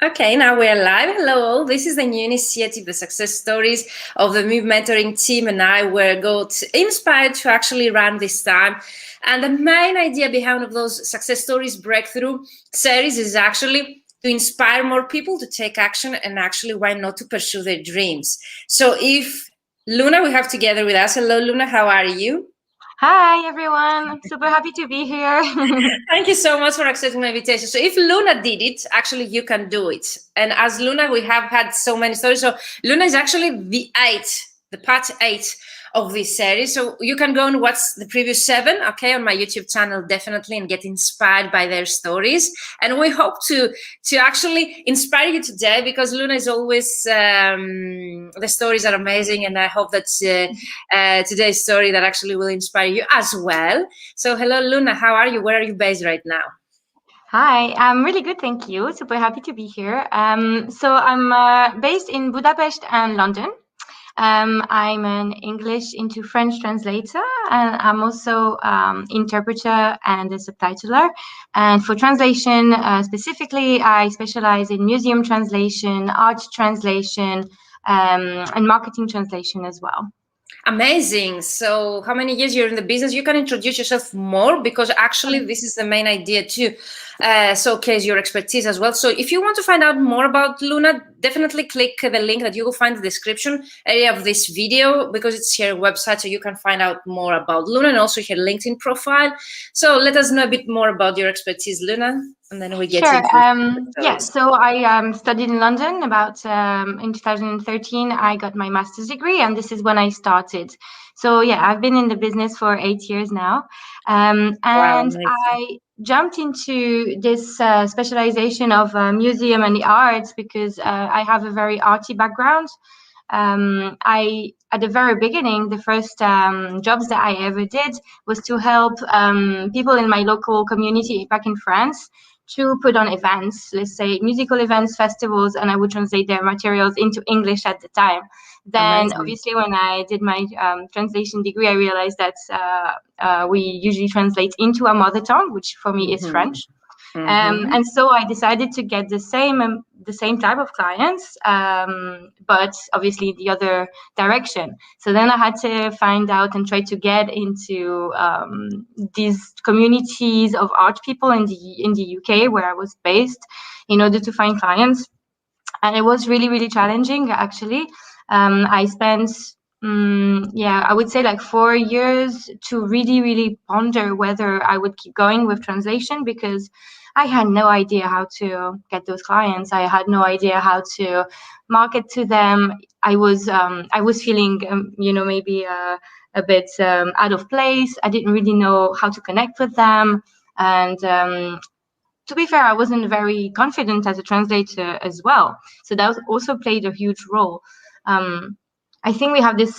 Okay, now we're live. Hello all. This is the new initiative, the success stories of the MOVE mentoring team and I were got inspired to actually run this time. And the main idea behind of those success stories breakthrough series is actually to inspire more people to take action and actually why not to pursue their dreams. So if Luna, we have together with us. Hello, Luna, how are you? Hi, everyone. Super happy to be here. Thank you so much for accepting my invitation. So if Luna did it, actually you can do it. And as Luna, we have had so many stories. So Luna is actually the part 8 of this series. So you can go and watch the previous 7, okay, on my YouTube channel, definitely, and get inspired by their stories. And we hope to actually inspire you today because Luna is always, the stories are amazing. And I hope that today's story that actually will inspire you as well. So hello, Luna, how are you? Where are you based right now? Hi, I'm really good, thank you. Super happy to be here. So I'm based in Budapest and London. I'm an English into French translator, and I'm also interpreter and a subtitler. And for translation specifically, I specialize in museum translation, art translation, and marketing translation as well. Amazing. So how many years you're in the business? You can introduce yourself more because actually this is the main idea to showcase your expertise as well. So if you want to find out more about Luna, definitely click the link that you will find in the description area of this video because it's her website, so you can find out more about Luna and also her LinkedIn profile. So let us know a bit more about your expertise, Luna, and then we get Sure. into the Yeah. stories. So I studied in London about in 2013. I got my master's degree, and this is when I started. So yeah, I've been in the business for 8 years now, Wow, and amazing. I jumped into this specialization of museum and the arts because I have a very arty background. I at the very beginning, the first jobs that I ever did was to help people in my local community back in France to put on events, let's say musical events, festivals, and I would translate their materials into English at the time. Then, Amazing. obviously, when I did my translation degree, I realized that we usually translate into our mother tongue, which for me is Mm-hmm. French. Mm-hmm. And so I decided to get the same type of clients, but obviously the other direction. So then I had to find out and try to get into these communities of art people in the UK where I was based, in order to find clients. And it was really really challenging actually. I spent yeah, I would say like 4 years to really really ponder whether I would keep going with translation, because I had no idea how to get those clients. I had no idea how to market to them. I was feeling maybe a bit out of place. I didn't really know how to connect with them. And to be fair, I wasn't very confident as a translator as well. So that also played a huge role. Um, I think we have this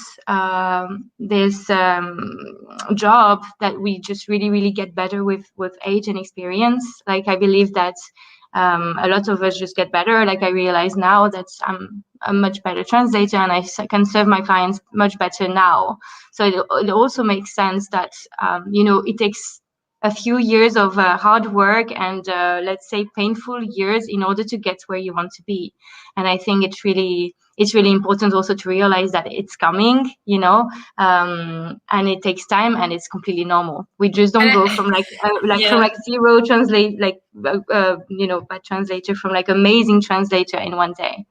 job that we just really really get better with age and experience. Like I believe that a lot of us just get better. Like I realize now that I'm a much better translator and can serve my clients much better now. So it also makes sense that it takes a few years of hard work and let's say painful years in order to get where you want to be. And I think it's really important also to realize that it's coming, and it takes time and it's completely normal. We just don't go from Yeah. like zero translate bad translator from like amazing translator in one day.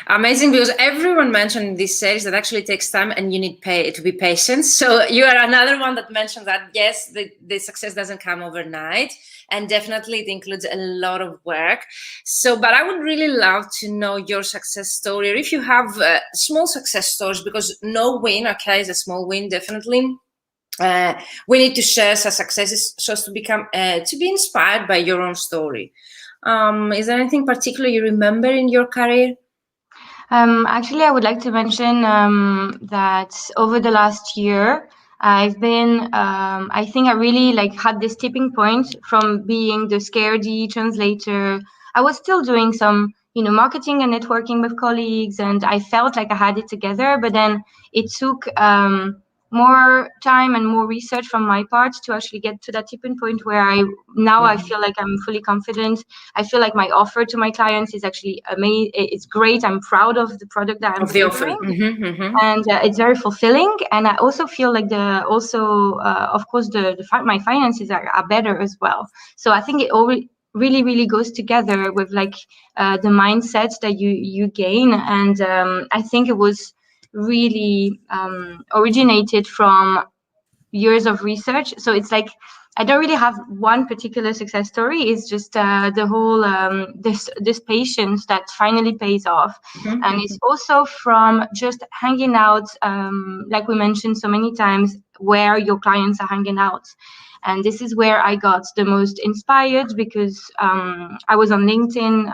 Amazing, because everyone mentioned in this series that actually takes time and you need to be patient. So you are another one that mentioned that yes, the success doesn't come overnight, and definitely it includes a lot of work. So, but I would really love to know your success story, or if you have small success stories, because no win, okay, is a small win, definitely. Uh, we need to share such successes so as to become to be inspired by your own story. Is there anything particular you remember in your career? Actually, I would like to mention that over the last year, I've been, I think I really like had this tipping point from being the scaredy translator. I was still doing some, marketing and networking with colleagues, and I felt like I had it together. But then it took more time and more research from my part to actually get to that tipping point where I feel like I'm fully confident. I feel like my offer to my clients is actually amazing. It's great. I'm proud of the product that I'm Of the offer. delivering. And it's very fulfilling. And I also feel like of course, my finances are better as well. So I think it all really, really goes together with like the mindset that you gain. And I think it was really originated from years of research. So it's like I don't really have one particular success story. It's just the whole this patience that finally pays off, and it's also from just hanging out, like we mentioned so many times, where your clients are hanging out. And this is where I got the most inspired, because I was on LinkedIn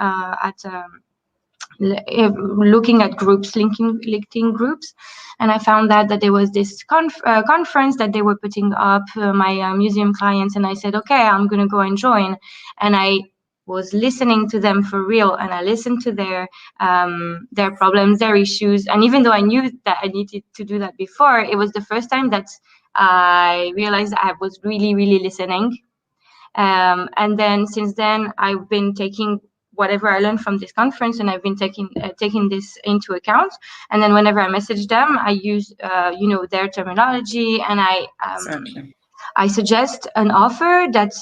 looking at groups, LinkedIn groups, and I found that there was this conference that they were putting up, my museum clients, and I said, okay, I'm gonna go and join. And I was listening to them for real, and I listened to their problems, their issues, and even though I knew that I needed to do that before, it was the first time that I realized I was really, really listening. And then since then, I've been taking whatever I learned from this conference, and I've been taking this into account. And then whenever I message them, I use their terminology, and I suggest an offer that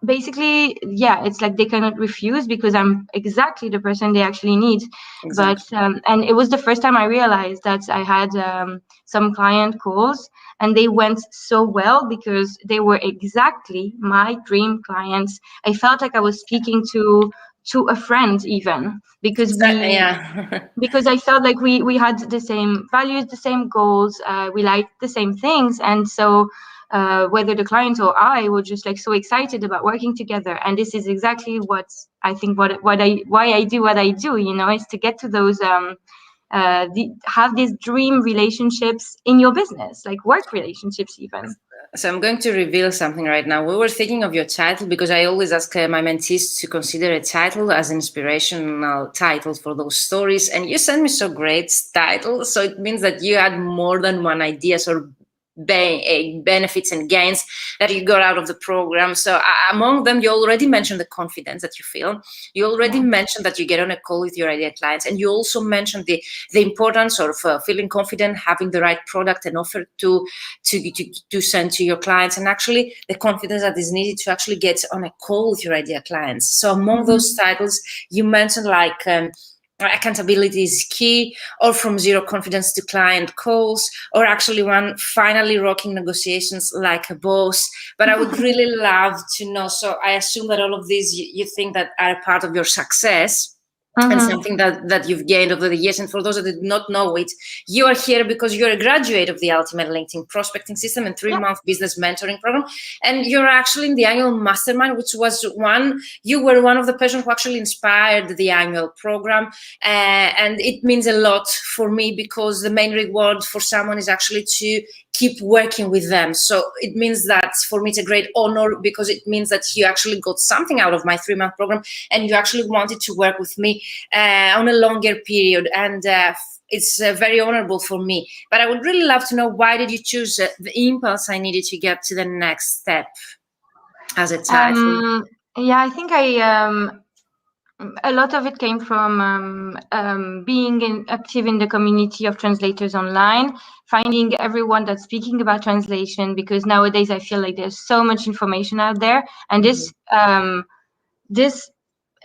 basically, it's like they cannot refuse, because I'm exactly the person they actually need. Exactly. But and it was the first time I realized that I had some client calls, and they went so well because they were exactly my dream clients. I felt like I was speaking to a friend, even, because because I felt like we had the same values, the same goals, we liked the same things. And so whether the client or I were just like so excited about working together. And this is exactly what I think why I do what I do, is to get to those have these dream relationships in your business, like work relationships even. So I'm going to reveal something right now. We were thinking of your title, because I always ask my mentees to consider a title as an inspirational title for those stories. And you sent me so great title. So it means that you had more than one idea, or benefits and gains that you got out of the program. So among them, you already mentioned the confidence that you feel. You already mentioned that you get on a call with your ideal clients, and you also mentioned the importance of feeling confident, having the right product and offer to send to your clients, and actually the confidence that is needed to actually get on a call with your ideal clients. So among those titles, you mentioned like accountability is key, or from zero confidence to client calls, or actually one finally rocking negotiations like a boss. But I would really love to know, so I assume that all of these you think that are part of your success. And something that you've gained over the years. And for those that did not know it, you are here because you're a graduate of the Ultimate LinkedIn Prospecting System and 3-month business mentoring program. And you're actually in the annual mastermind, which was you were one of the persons who actually inspired the annual program. And it means a lot for me, because the main reward for someone is actually to keep working with them. So it means that for me, it's a great honor, because it means that you actually got something out of my 3-month program, and you actually wanted to work with me on a longer period. And it's very honorable for me. But I would really love to know, why did you choose the impulse I needed to get to the next step as a title? I think a lot of it came from being active in the community of translators online, finding everyone that's speaking about translation, because nowadays I feel like there's so much information out there. And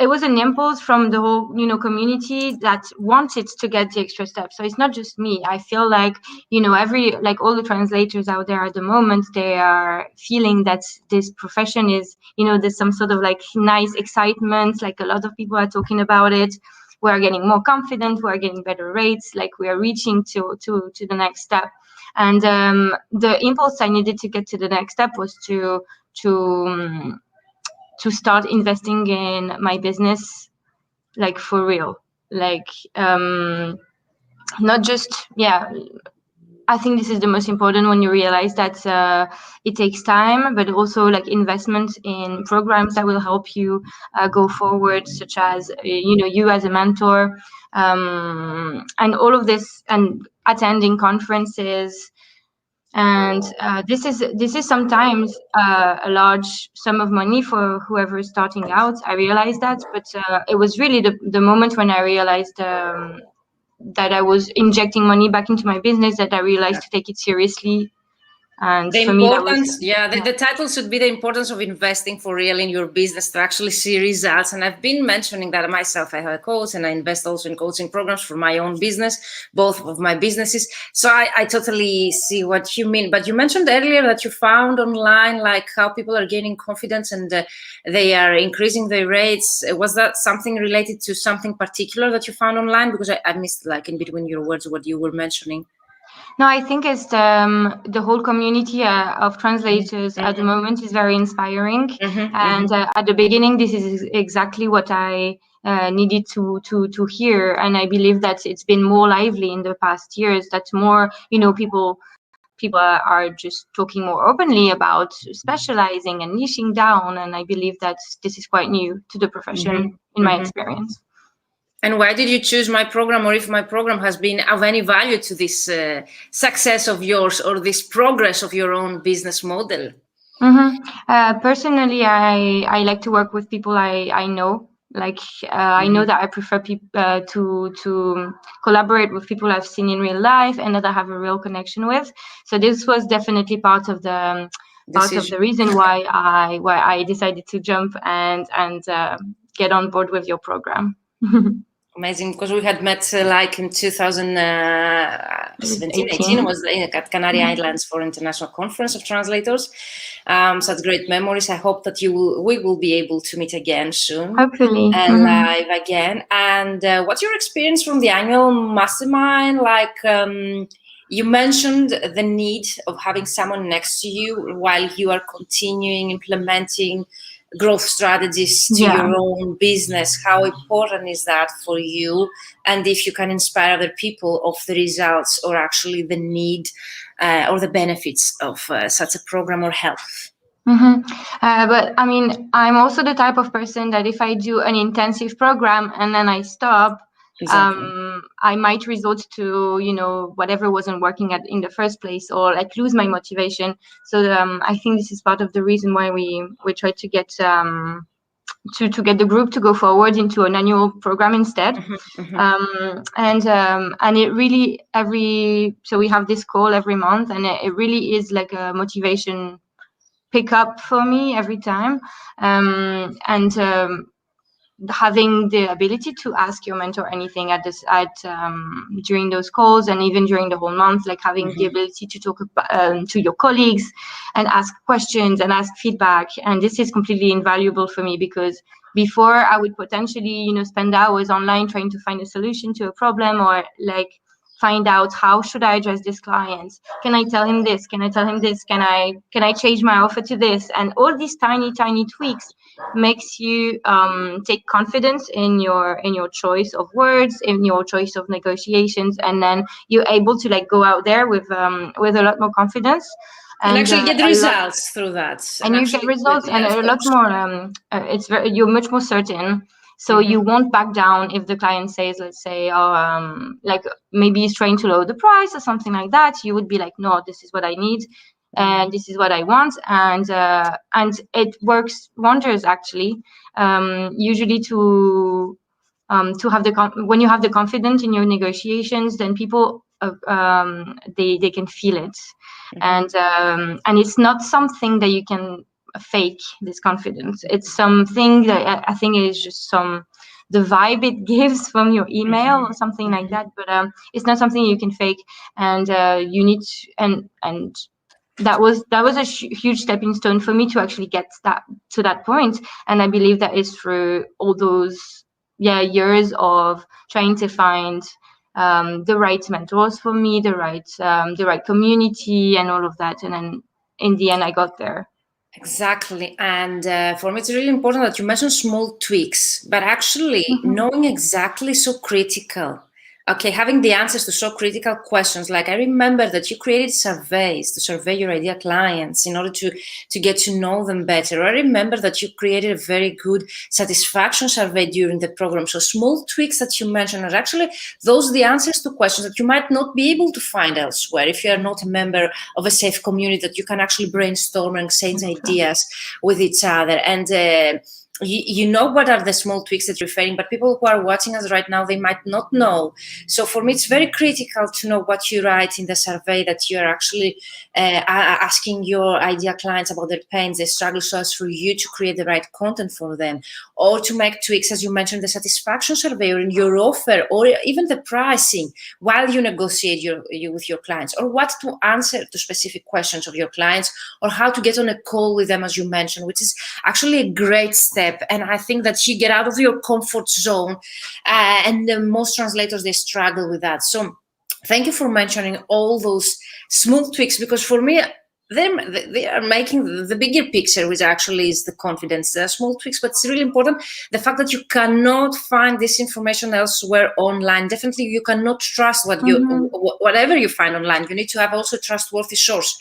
it was an impulse from the whole community that wanted to get the extra step. So it's not just me. I feel like all the translators out there at the moment, they are feeling that this profession is there's some sort of like nice excitement, like a lot of people are talking about it. We are getting more confident, we are getting better rates, like we are reaching to the next step. And the impulse I needed to get to the next step was to start investing in my business, like for real, like not just I think this is the most important, when you realize that it takes time, but also like investment in programs that will help you go forward, such as you as a mentor, and all of this, and attending conferences. And this is sometimes a large sum of money for whoever is starting out. I realized that, but it was really the moment when I realized that I was injecting money back into my business that I realized to take it seriously. And The for me, that was importance, the title should be the importance of investing for real in your business to actually see results. And I've been mentioning that myself. I have a coach and I invest also in coaching programs for my own business, both of my businesses. So I totally see what you mean. But you mentioned earlier that you found online, like how people are gaining confidence and they are increasing their rates. Was that something related to something particular that you found online? Because I missed, like, in between your words, what you were mentioning. No, I think it's the whole community of translators at the moment is very inspiring. And at the beginning, this is exactly what I needed to hear. And I believe that it's been more lively in the past years. That more, people are just talking more openly about specializing and niching down. And I believe that this is quite new to the profession in my experience. And why did you choose my program, or if my program has been of any value to this success of yours or this progress of your own business model? Personally, I like to work with people I know. Like I know that I prefer to collaborate with people I've seen in real life and that I have a real connection with. So this was definitely part of the reason why I decided to jump and get on board with your program. Amazing, because we had met like in 2017, 18 was at Canary Islands for International Conference of Translators. Such great memories. I hope that we will be able to meet again soon. Hopefully. Live again. And what's your experience from the annual mastermind? Like you mentioned the need of having someone next to you while you are continuing implementing growth strategies to your own business. How important is that for you? And if you can inspire other people of the results or actually the need or the benefits of such a program or help. But I mean, I'm also the type of person that if I do an intensive program and then I stop, I might resort to whatever wasn't working in the first place, or like lose my motivation. So I think this is part of the reason why we try to get to get the group to go forward into an annual program instead. And it really so we have this call every month, and it really is like a motivation pick up for me every time. Having the ability to ask your mentor anything during those calls, and even during the whole month, like having the ability to talk to your colleagues and ask questions and ask feedback. And this is completely invaluable for me, because before I would potentially spend hours online trying to find a solution to a problem, or like find out how should I address this client. Can I tell him this? Can I tell him this? Can I change my offer to this? And all these tiny tweaks makes you take confidence in your choice of words, in your choice of negotiations, and then you're able to like go out there with a lot more confidence and actually get results through that. And you get results and a lot more. You're much more certain. So you won't back down if the client says, let's say, like maybe he's trying to lower the price or something like that. You would be like, no, this is what I need, and this is what I want, and it works wonders actually. Usually to have when you have the confidence in your negotiations, then people they can feel it, and it's not something that you can fake, this confidence. It's something that I think is just the vibe it gives from your email or something like that, but it's not something you can fake, and you need to, and that was a huge stepping stone for me to actually get to that point. And I believe that is through all those years of trying to find the right mentors for me, the right community and all of that, and then in the end I got there. Exactly. And for me, it's really important that you mentioned small tweaks, but actually knowing exactly so critical Okay, having the answers to so critical questions, like I remember that you created surveys to survey your ideal clients in order to get to know them better. I remember that you created a very good satisfaction survey during the program. So small tweaks that you mentioned are actually those the answers to questions that you might not be able to find elsewhere if you are not a member of a safe community, that you can actually brainstorm and exchange ideas with each other. And you know what are the small tweaks that you're referring, but people who are watching us right now, they might not know. So for me, it's very critical to know what you write in the survey, that you're actually asking your ideal clients about their pains, their struggles, so as for you to create the right content for them, or to make tweaks, as you mentioned, the satisfaction survey, or in your offer, or even the pricing while you negotiate with your clients, or what to answer to specific questions of your clients, or how to get on a call with them, as you mentioned, which is actually a great step. And I think that you get out of your comfort zone, and most translators, they struggle with that. So thank you for mentioning all those small tweaks, because for me, they are making the bigger picture, which actually is the confidence. There are small tweaks, but it's really important, the fact that you cannot find this information elsewhere online. Definitely you cannot trust whatever you find online. You need to have also a trustworthy source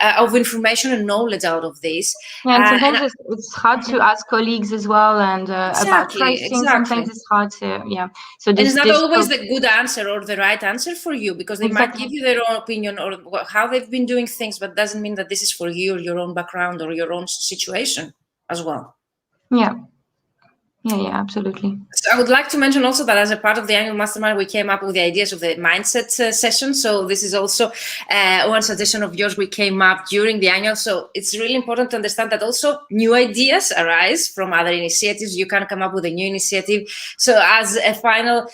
of information and knowledge out of this. Yeah, and sometimes it's hard to ask colleagues as well, and about pricing. Sometimes it's hard to, So and it's not always the good answer or the right answer for you, because they might give you their own opinion or how they've been doing things, but doesn't mean that this is for you or your own background or your own situation as well. Yeah, absolutely. So I would like to mention also that as a part of the annual mastermind, we came up with the ideas of the mindset session. So this is also one suggestion of yours we came up during the annual. So it's really important to understand that also new ideas arise from other initiatives. You can come up with a new initiative. So as a final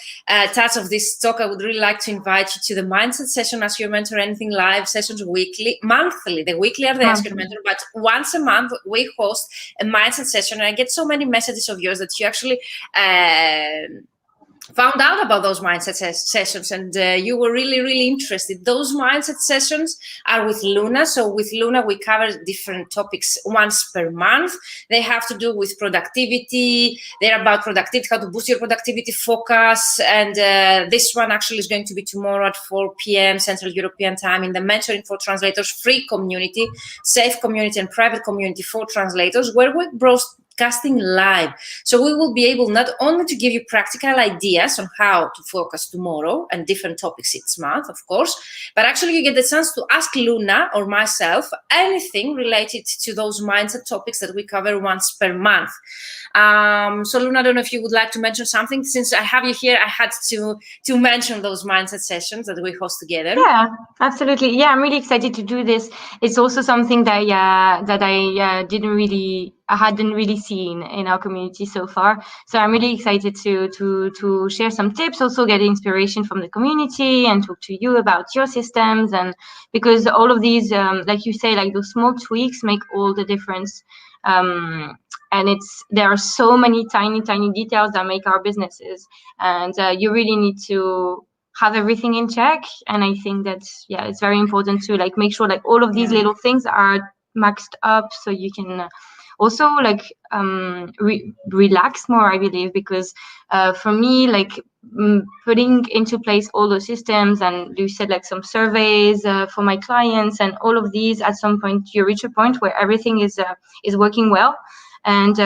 touch of this talk, I would really like to invite you to the mindset session, Ask Your Mentor Anything live sessions weekly, monthly. The weekly are the Ask Your Mentor, but once a month we host a mindset session. And I get so many messages of yours that you actually found out about those mindset sessions, and you were really interested. Those mindset sessions are with Luna. So with Luna, we cover different topics once per month. They have to do with productivity. They're about productivity, how to boost your productivity, focus. And this one actually is going to be tomorrow at 4 p.m. Central European Time in the Mentoring for Translators free community, safe community and private community for translators, where we broadcasting live. So we will be able not only to give you practical ideas on how to focus tomorrow and different topics each month, of course, but actually you get the chance to ask Luna or myself anything related to those mindset topics that we cover once per month. So Luna, I don't know if you would like to mention something. Since I have you here, I had to mention those mindset sessions that we host together. Yeah, absolutely. Yeah, I'm really excited to do this. It's also something that I hadn't really seen in our community so far. So I'm really excited to share some tips, also get inspiration from the community and talk to you about your systems. And because all of these, like you say, like those small tweaks make all the difference. And there are so many tiny details that make our businesses, and you really need to have everything in check. And I think that it's very important to like make sure like all of these little things are maxed up, so you can also like relax more, I believe, because for me, like putting into place all those systems, and you said like some surveys for my clients, and all of these, at some point you reach a point where everything is working well, and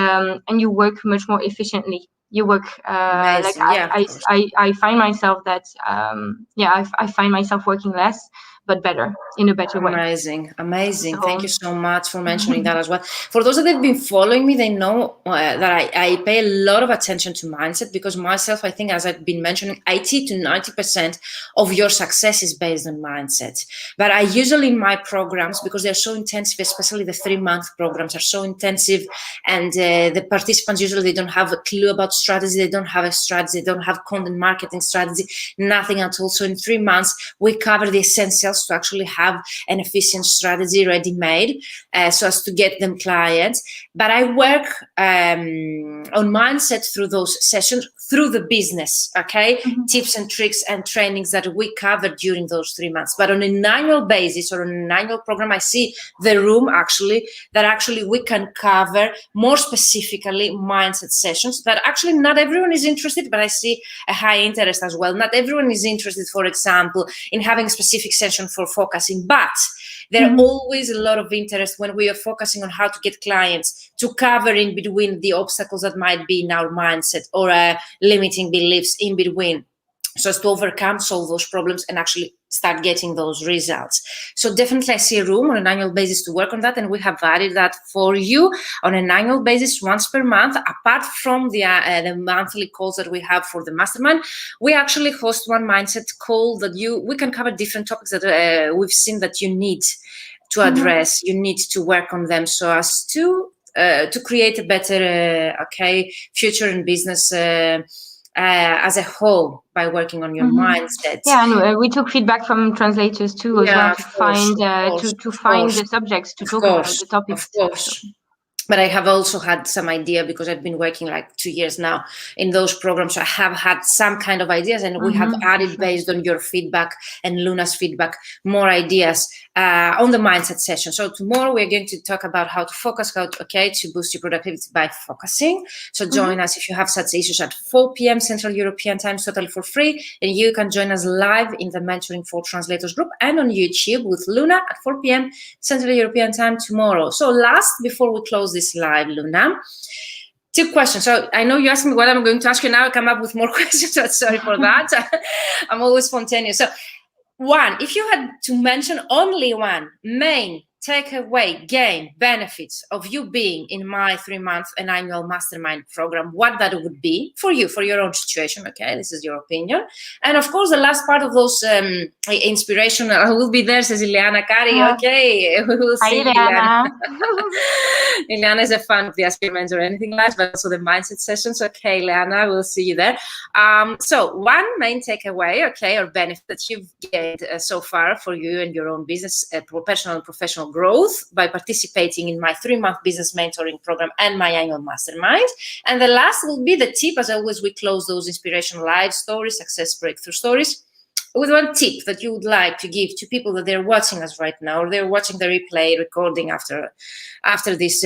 you work much more efficiently. You work like I find myself that I find myself working less but better, in a better way. Amazing. Thank you so much for mentioning that as well. For those that have been following me, they know that I pay a lot of attention to mindset, because myself, I think, as I've been mentioning, 80 to 90% of your success is based on mindset. But I usually, in my programs, because they're so intensive, especially the 3-month programs are so intensive, and the participants usually, they don't have a clue about strategy, they don't have a strategy, they don't have content marketing strategy, nothing at all. So in 3 months, we cover the essentials themselves to actually have an efficient strategy ready-made so as to get them clients. But I work on mindset through those sessions, through the business, okay? Tips and tricks and trainings that we covered during those 3 months. But on an annual basis or on an annual program, I see the room actually we can cover more specifically mindset sessions that actually not everyone is interested, but I see a high interest as well. Not everyone is interested, for example, in having a specific session for focusing, but there are always a lot of interest when we are focusing on how to get clients to cover in between the obstacles that might be in our mindset or limiting beliefs in between, so as to overcome, solve those problems and actually start getting those results. So definitely I see a room on an annual basis to work on that, and we have added that for you on an annual basis once per month. Apart from the monthly calls that we have for the mastermind, we actually host one mindset call that we can cover different topics that we've seen that you need to address, you need to work on them so as to create a better future in business as a whole by working on your mindset. Yeah, and we took feedback from translators too as well to find the subjects to talk about, the topics. Of course. But I have also had some idea because I've been working like 2 years now in those programs. So I have had some kind of ideas, and we have added, based on your feedback and Luna's feedback, more ideas on the mindset session. So tomorrow we're going to talk about how to focus, to boost your productivity by focusing. So join us if you have such issues at 4 p.m. Central European Time, totally for free. And you can join us live in the Mentoring for Translators group and on YouTube with Luna at 4 p.m. Central European Time tomorrow. So last, before we close this live, Luna, 2 questions. So I know you asked me what I'm going to ask you now. I come up with more questions. So sorry for that. I'm always spontaneous. So 1, if you had to mention only one main takeaway, gain, benefits of you being in my 3-month and annual mastermind program, what that would be for you, for your own situation. Okay, this is your opinion. And of course, the last part of those inspirational will be there, says Ileana Kari. Okay, we will see. Hi, Ileana. Ileana is a fan of the Ask Your Mentor Anything Live, but also the mindset sessions. Okay, Ileana, we'll see you there. So one main takeaway, or benefit that you've gained so far for you and your own business, personal and professional growth by participating in my 3-month business mentoring program and my annual mastermind. And the last will be the tip. As always, we close those inspirational live stories, success breakthrough stories, with one tip that you would like to give to people that they're watching us right now, or they're watching the replay recording after this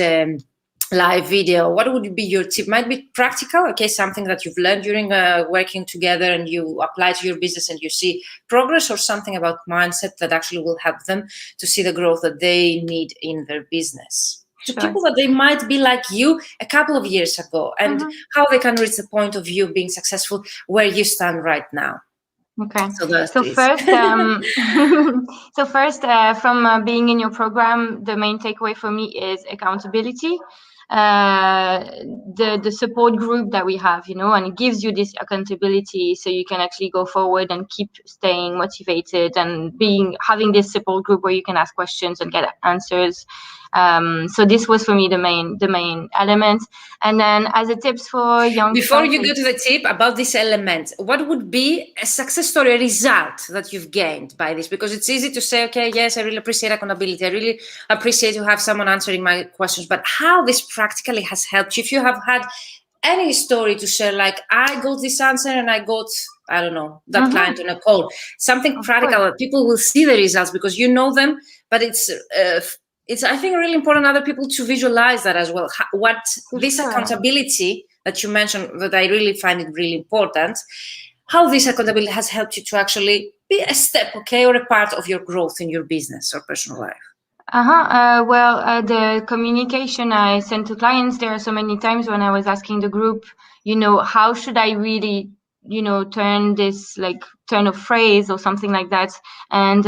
live video. What would be your tip? Might be practical, something that you've learned during working together and you apply to your business and you see progress, or something about mindset that actually will help them to see the growth that they need in their business. To people that they might be like you a couple of years ago, and how they can reach the point of you being successful where you stand right now. Okay. So first, from being in your program, the main takeaway for me is accountability. The support group that we have, and it gives you this accountability, so you can actually go forward and keep staying motivated, and having this support group where you can ask questions and get answers. So this was for me the main element. And then as a tips for young before you go to the tip about this element, what would be a success story, a result that you've gained by this? Because it's easy to say, yes, I really appreciate accountability, I really appreciate to have someone answering my questions, but how this practically has helped you. If you have had any story to share, like I got this answer and I got, I don't know, that client on a call, something practical that people will see the results because you know them, but it's I think really important other people to visualize that as well. What this accountability that you mentioned, that I really find it really important, how this accountability has helped you to actually be a step, or a part of your growth in your business or personal life. The communication I sent to clients, there are so many times when I was asking the group, how should I really turn this, like turn of phrase or something like that, and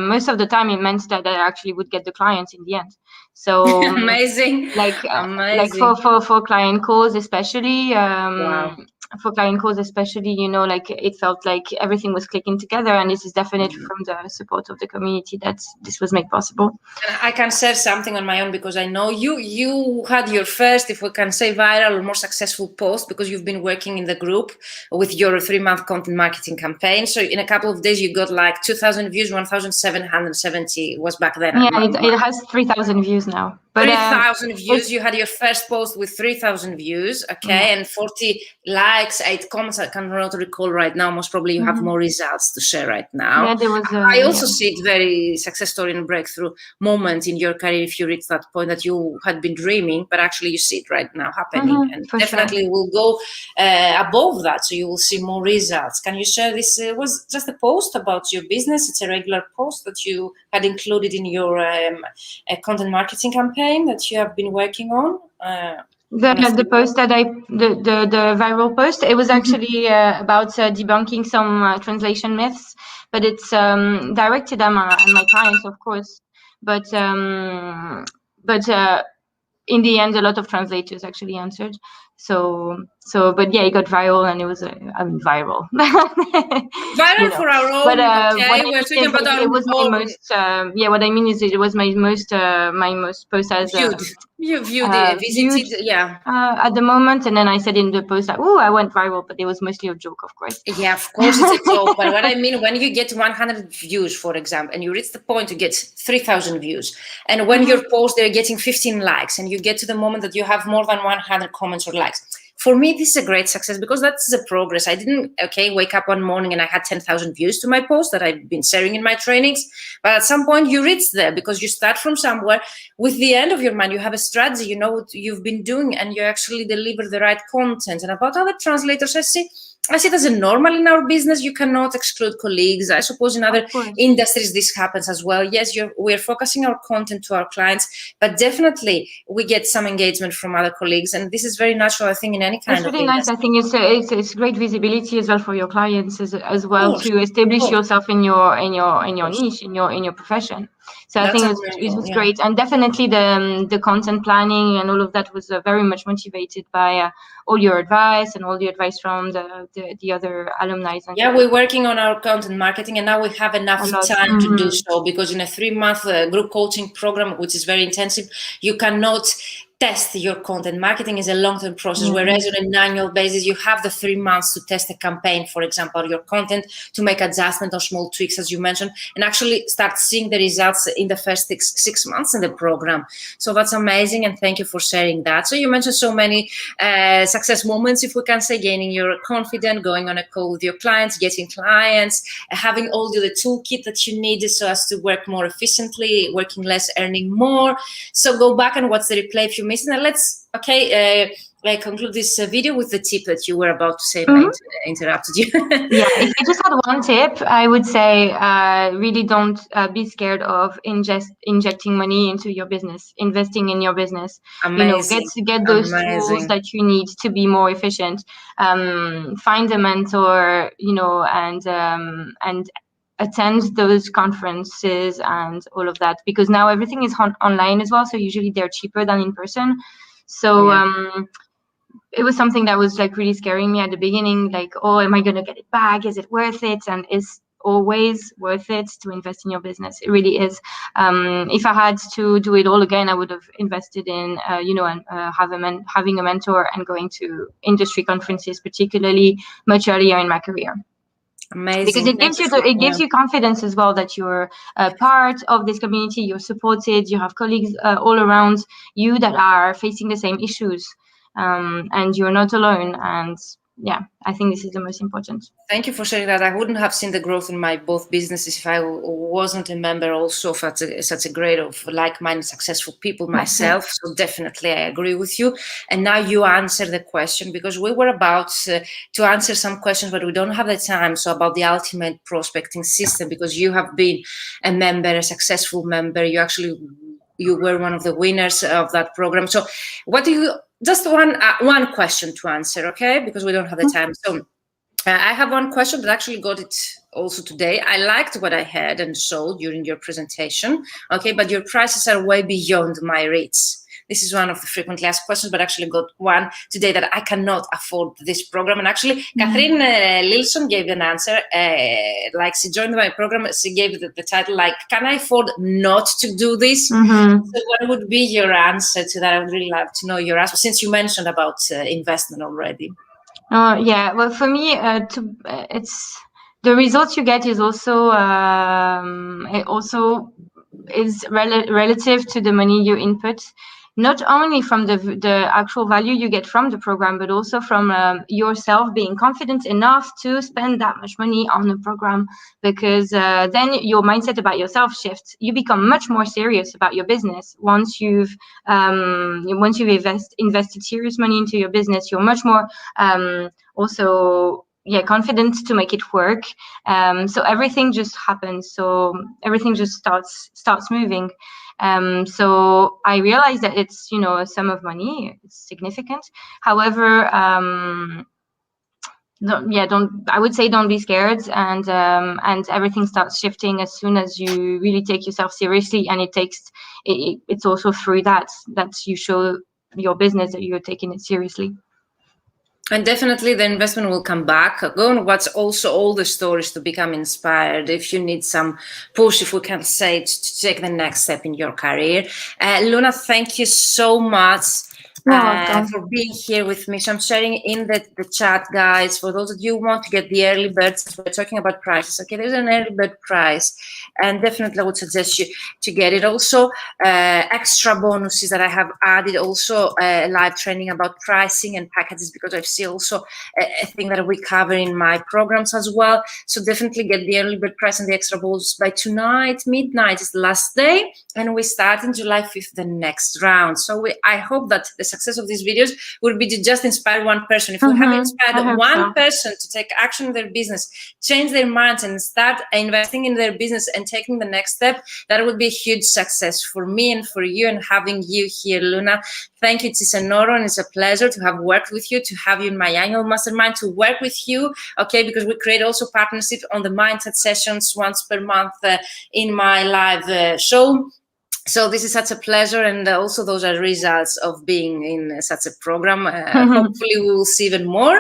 most of the time it meant that I actually would get the clients in the end. So amazing. Like for client calls especially, wow. for client calls especially, like it felt like everything was clicking together, and this is definitely from the support of the community that this was made possible. And I can share something on my own, because I know you had your first, if we can say, viral or more successful post, because you've been working in the group with your 3-month content marketing campaign. So in a couple of days you got like 2,000 views, 1,770 was back then. Yeah, it has 3,000 views now. But 3,000 views. You had your first post with 3,000 views, okay, and 40 likes, 8 comments. I cannot recall right now. Most probably you have more results to share right now. Yeah, there was. I also see it very success story and breakthrough moment in your career if you reach that point that you had been dreaming, but actually you see it right now happening, and definitely will go above that. So you will see more results. Can you share this? Was just a post about your business. It's a regular post that you had included in your content marketing campaign that you have been working on? The post that the viral post, it was actually about debunking some translation myths, but it's directed at my clients, of course. But in the end, a lot of translators actually answered. But yeah, it got viral, and it was viral. Viral for our own. But okay, we're talking about our it was my most. What I mean is, it was my most post as you viewed it, visited, yeah. At the moment, and then I said in the post like, "Oh, I went viral," but it was mostly a joke, of course. Yeah, of course it's a joke. But what I mean, when you get 100 views, for example, and you reach the point to get 3,000 views, and when your post they're getting 15 likes, and you get to the moment that you have more than 100 comments or likes. For me, this is a great success, because that's the progress. I didn't, wake up one morning and I had 10,000 views to my post that I've been sharing in my trainings. But at some point you reach there, because you start from somewhere. With the end of your mind, you have a strategy, you know what you've been doing, and you actually deliver the right content. And about other translators, I see it as a normal in our business. You cannot exclude colleagues. I suppose in other industries this happens as well. Yes, we're focusing our content to our clients, but definitely we get some engagement from other colleagues, and this is very natural, I think, in any kind of industry. Nice. I think it's great visibility as well for your clients as well, to establish yourself in your niche, in your profession. So I think it was great, and definitely the content planning and all of that was very much motivated by all your advice and all the advice from the other alumni. Yeah, we're working on our content marketing, and now we have enough time to do so, because in a 3-month group coaching program, which is very intensive, you cannot test your content. Marketing is a long-term process, whereas on an annual basis, you have the 3 months to test a campaign, for example, your content, to make adjustments or small tweaks, as you mentioned, and actually start seeing the results in the first six months in the program. So that's amazing, and thank you for sharing that. So you mentioned so many success moments, if we can say, gaining your confidence, going on a call with your clients, getting clients, having all the toolkit that you need so as to work more efficiently, working less, earning more. So go back and watch the replay if you missed it. And let's conclude this video with the tip that you were about to say. I interrupted you. Yeah, if I just had one tip, I would say really don't be scared of injecting money into your business, investing in your business. Amazing. Get those tools that you need to be more efficient. Find a mentor, and attend those conferences and all of that, because now everything is online as well. So usually they're cheaper than in person. So it was something that was like really scaring me at the beginning. Like, oh, am I going to get it back? Is it worth it? And it's always worth it to invest in your business. It really is. If I had to do it all again, I would have invested in, having a mentor and going to industry conferences, particularly much earlier in my career. Amazing. Because it gives you confidence as well that you're a part of this community, you're supported, you have colleagues all around you that are facing the same issues, and you're not alone. And yeah, I think this is the most important. Thank you for sharing that. I wouldn't have seen the growth in my both businesses if I wasn't a member also of such a great of like-minded, successful people myself. So definitely I agree with you. And now you answer the question, because we were about to answer some questions, but we don't have the time. So about the ultimate prospecting system, because you have been a member, a successful member. You were one of the winners of that program. So what do you... Just one question to answer, okay? Because we don't have the time. So I have one question that actually got it also today. I liked what I heard and saw during your presentation, okay? But your prices are way beyond my rates. this is one of the frequently asked questions, but actually got one today that I cannot afford this program. And actually, Catherine Lilson gave an answer. Like she joined my program, she gave the title like, "Can I afford not to do this?" So what would be your answer to that? I would really love to know your answer, since you mentioned about investment already. Yeah, well, for me, it's the results you get is also it also is relative to the money you input, not only from the actual value you get from the program, but also from yourself being confident enough to spend that much money on the program, because then your mindset about yourself shifts. You become much more serious about your business once you've invested serious money into your business. You're much more also confident to make it work. So everything just happens. So everything just starts moving. So I realized that it's, a sum of money. It's significant. However, don't be scared, and everything starts shifting as soon as you really take yourself seriously. And it's also through that you show your business that you're taking it seriously. And definitely the investment will come back. Go and watch also all the stories to become inspired. If you need some push, if we can say, to take the next step in your career. Luna, thank you so much for being here with me. So I'm sharing in the chat, guys, for those of you who want to get the early birds. We're talking about prices. Okay, there's an early bird price, and definitely I would suggest you to get it. Also, extra bonuses that I have added, also live training about pricing and packages, because I've seen also a thing that we cover in my programs as well. So definitely get the early bird price and the extra bonus by tonight, midnight is the last day, and we start in July 5th, the next round. So I hope that the success of these videos will be to just inspire one person. If we have inspired one person to take action in their business, change their minds, and start investing in their business and taking the next step, that would be a huge success for me and for you, and having you here, Luna. Thank you. It's an honor and it's a pleasure to have worked with you, to have you in my annual mastermind, to work with you, okay, because we create also partnerships on the mindset sessions once per month in my live show. So this is such a pleasure, and also those are results of being in such a program. Hopefully we will see even more.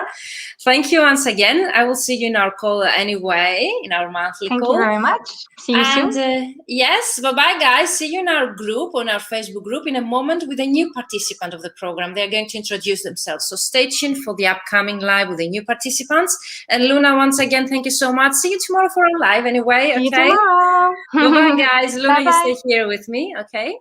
Thank you once again. I will see you in our call anyway, in our monthly call. Thank you very much. See you soon. Yes, bye-bye, guys. See you in our group, on our Facebook group, in a moment with a new participant of the program. They're going to introduce themselves. So stay tuned for the upcoming live with the new participants. And Luna, once again, thank you so much. See you tomorrow for our live anyway, okay? See you tomorrow. Bye-bye, guys. Luna, Bye-bye. You stay here with me, okay?